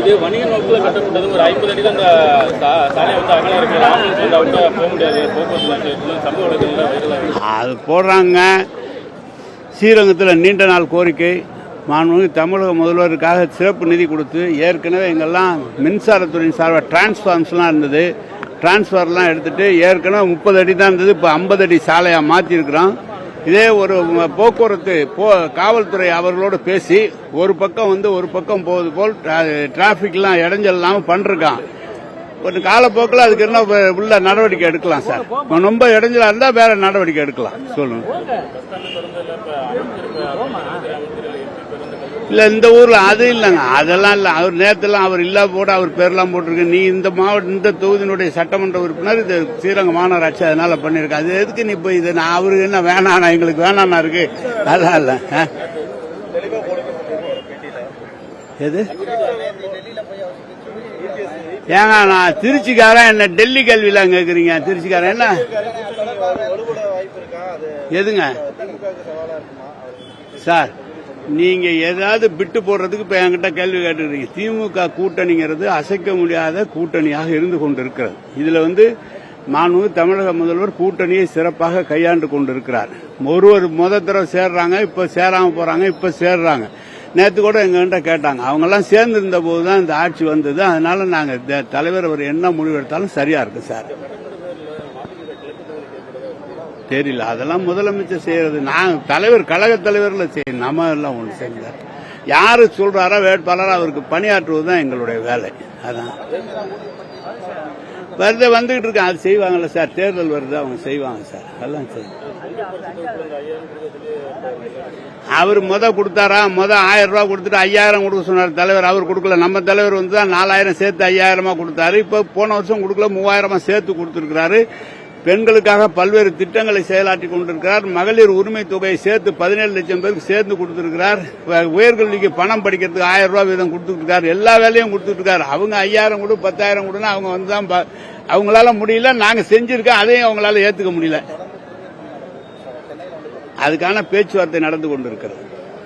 இது வணிக நோக்கில் கட்டப்பட்டது. ஒரு 50 அடி தான் அந்த சாலை வந்து அகலம் இருக்கு. ஆம்புலன்ஸ் வந்து அவுட்டா போக முடியாது. போக்குவரத்து சமூக வலைதளத்தில் வைரலாக அது போடுறாங்க. ஸ்ரீரங்கத்தில் நீண்ட நாள் கோரிக்கை மாண்புமிகு தமிழக முதல்வருக்காக சிறப்பு நிதி கொடுத்து ஏற்கனவே எங்கெல்லாம் மின்சாரத்துறையின் சார்பாக டிரான்ஸ்ஃபார்ம்ஸ்லாம் இருந்தது. டிரான்ஸ்ஃபார்லாம் எடுத்துகிட்டு ஏற்கனவே 30 அடி தான் இருந்தது. இப்போ 50 அடி சாலையாக மாற்றிருக்கிறோம். இதே ஒரு போக்குவரத்து காவல்துறை அவர்களோடு பேசி ஒரு பக்கம் போவது போல் டிராபிக்லாம் இடைஞ்சல் இல்லாமல் பண்ணிருக்கான். ஒரு காலப்போக்கில் அதுக்கு என்ன உள்ள நடவடிக்கை எடுக்கலாம் சார். ரொம்ப இடைஞ்சலா இருந்தால் வேற நடவடிக்கை எடுக்கலாம். சொல்லுங்க. இல்ல இந்த ஊர்ல அது இல்லைங்க, அதெல்லாம் இல்ல. அவர் நேரத்தெல்லாம் அவர் இல்லா போட்டு அவர் பேர்லாம் போட்டிருக்கு. நீ இந்த இந்த தொகுதியினுடைய சட்டமன்ற உறுப்பினர், இது ஸ்ரீரங்க மாநகராட்சி, அதனால பண்ணிருக்க. அது எதுக்கு நீ போய் இது நான் அவருக்கு என்ன வேணாண்ணா, எங்களுக்கு வேணாண்ணா இருக்கு. அதான் இல்ல எது ஏங்க நான் திருச்சிக்காரன், என்ன டெல்லி கேள்வியில கேக்குறீங்க? திருச்சிக்காரன் என்ன எதுங்க சார்? நீங்க ஏதாவது பிட்டு போடுறதுக்கு இப்ப என்கிட்ட கேள்வி கேட்டுக்கிறீங்க. திமுக கூட்டணிங்கிறது அசைக்க முடியாத கூட்டணியாக இருந்து கொண்டிருக்கிறது. இதுல மாண்புமிகு தமிழக முதல்வர் கூட்டணியை சிறப்பாக கையாண்டு கொண்டிருக்கிறார். ஒருவர் தடவை சேர்றாங்க, இப்ப சேராம போறாங்க, இப்ப சேர்றாங்க. நேற்று கூட எங்ககிட்ட கேட்டாங்க. அவங்க எல்லாம் சேர்ந்து இருந்த போதுதான் இந்த ஆட்சி வந்தது. அதனால நாங்க தலைவர் அவர் என்ன முடிவெடுத்தாலும் சரியா இருக்கு சார். தெரியல, அதெல்லாம் முதலமைச்சர் செய்யறது. நான் தலைவர், கழக தலைவர்ல செய்ய நம்ம எல்லாம் ஒன்று செய்யல. யாரு சொல்றாரோ வேட்பாளர் அவருக்கு பணியாற்றுவதுதான் எங்களுடைய வேலை. அதான் வந்துகிட்டு இருக்கேன். அது செய்வாங்கல்ல சார். தேர்தல் வருது, அவங்க செய்வாங்க சார். அதெல்லாம் செய்வாங்க. அவர் கொடுத்தாரா? 1000 ரூபாய் கொடுத்துட்டு 5000 கொடுக்க சொன்னார் தலைவர். அவர் கொடுக்கல. நம்ம தலைவர் தான் 4000 சேர்த்து 5000 கொடுத்தாரு. இப்ப போன வருஷம் கொடுக்கல, 3000 சேர்த்து கொடுத்திருக்கிறாரு. பெண்களுக்காக பல்வேறு திட்டங்களை செயலாற்றி கொண்டிருக்கிறார். மகளிர் உரிமை தொகையை சேர்த்து 17 லட்சம் பேருக்கு சேர்ந்து கொடுத்திருக்கிறார். உயர்கல்விக்கு பணம் படிக்கிறதுக்கு 1000 ரூபாய் வீதம் கொடுத்துட்டு இருக்காரு. எல்லா வேலையும் கொடுத்துட்டு இருக்காரு. அவங்க 5000 கொடு 10,000 கொடுன்னா அவங்க தான் அவங்களால முடியல. நாங்க செஞ்சிருக்கோம், அதையும் அவங்களால ஏத்துக்க முடியல. அதுக்கான பேச்சுவார்த்தை நடந்து கொண்டிருக்கிறது.